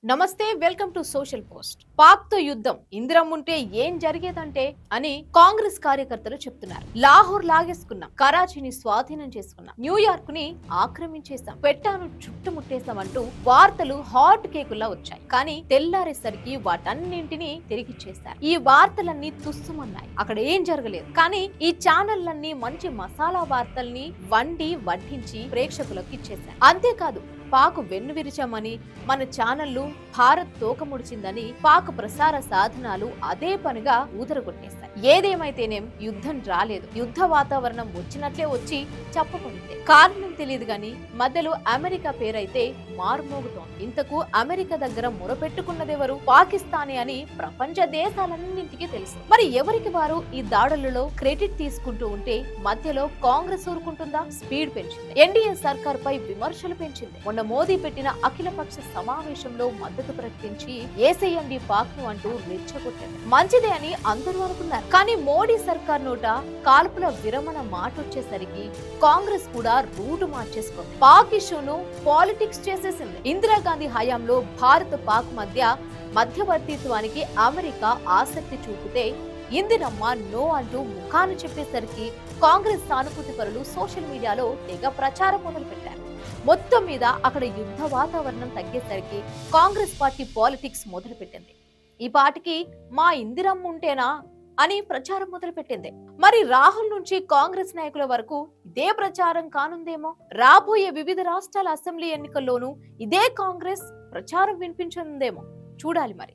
నమస్తే, welcome to social post. Pak తో యుద్ధం ఇందిరమ్మ ఉంటే ఏం జరిగేదంటే అని కాంగ్రెస్ కార్యకర్తలు చెప్తున్నారు. లాహోర్ లాగేసుకున్నాం, కరాచీని స్వాధీనం చేసుకున్నాం, న్యూయార్క్ ని ఆక్రమించేశాం, పెట్టాను చుట్టుముట్టేశామంటూ వార్తలు హాట్ కేకుల్లా వచ్చాయి. కానీ తెల్లారేసరికి వాటన్నింటినీ తిరిగిచ్చేశారు. ఈ వార్తలన్నీ తుస్సుమన్నాయి. అక్కడ ఏం జరగలేదు. కానీ ఈ ఛానళ్లన్నీ మంచి మసాలా వార్తల్ని వండి వడ్డించి ప్రేక్షకులకు ఇచ్చేశారు. అంతేకాదు, పాక్ వెన్ను విరిచామని, మన ఛానళ్లు భారత్ తోక ముడిచిందని పాక్ ప్రసార సాధనాలు అదే పనిగా ఊదరగొట్టేస్తాయి. ఏదేమైతేనేం యుద్ధం రాలేదు. యుద్ధ వాతావరణం వచ్చినట్లే వచ్చి చెప్పబడింది. కారణం తెలియదు గాని మధ్యలో అమెరికా పేరైతే మారుమోగుతోంది. ఇంతకు అమెరికా దగ్గర మొరపెట్టుకున్నదెవరు? పాకిస్తానే అని ప్రపంచ దేశాలన్నింటికీ తెలుసు. మరి ఎవరికి వారు ఈ దాడులలో క్రెడిట్ తీసుకుంటూ ఉంటే మధ్యలో కాంగ్రెస్ ఊరుకుంటుందా? స్పీడ్ పెంచింది. ఎన్డీఏ సర్కార్ పై విమర్శలు పెంచింది. మొన్న మోదీ పెట్టిన అఖిలపక్ష సమావేశంలో మద్దతు ప్రకటించి ఏసేయండి పాక్ ను అంటూ రెచ్చగొట్టింది. మంచిదే అని అందరూ అనుకున్నారు. కానీ మోడీ సర్కార్ నోట కాల్పుల విరమణ మాట వచ్చేసరికి కాంగ్రెస్ కూడా రూటు మార్చేసుకుంది. పాక్ ఇష్యూను పాలిటిక్స్ చేసేసింది. ఇందిరాగాంధీ హయాంలో భారత్ పాక్ మధ్యవర్తిత్వానికి అమెరికా ఆసక్తి చూపితే ఇందిరమ్మ నో అంటూ ముఖాను చెప్పేసరికి కాంగ్రెస్ సానుభూతి పరులు సోషల్ మీడియాలో తెగ ప్రచారం మొదలు పెట్టారు. మొత్తం మీద అక్కడ యుద్ధ వాతావరణం తగ్గేసరికి కాంగ్రెస్ పార్టీ పాలిటిక్స్ మొదలు పెట్టింది. ఈ పార్టీకి మా ఇందిరమ్మ ఉంటేనా అని ప్రచారం మొదలు పెట్టింది. మరి రాహుల్ నుంచి కాంగ్రెస్ నాయకుల వరకు ఇదే ప్రచారం కానుందేమో. రాబోయే వివిధ రాష్ట్రాల అసెంబ్లీ ఎన్నికల్లోనూ ఇదే కాంగ్రెస్ ప్రచారం వినిపించనుందేమో. చూడాలి మరి.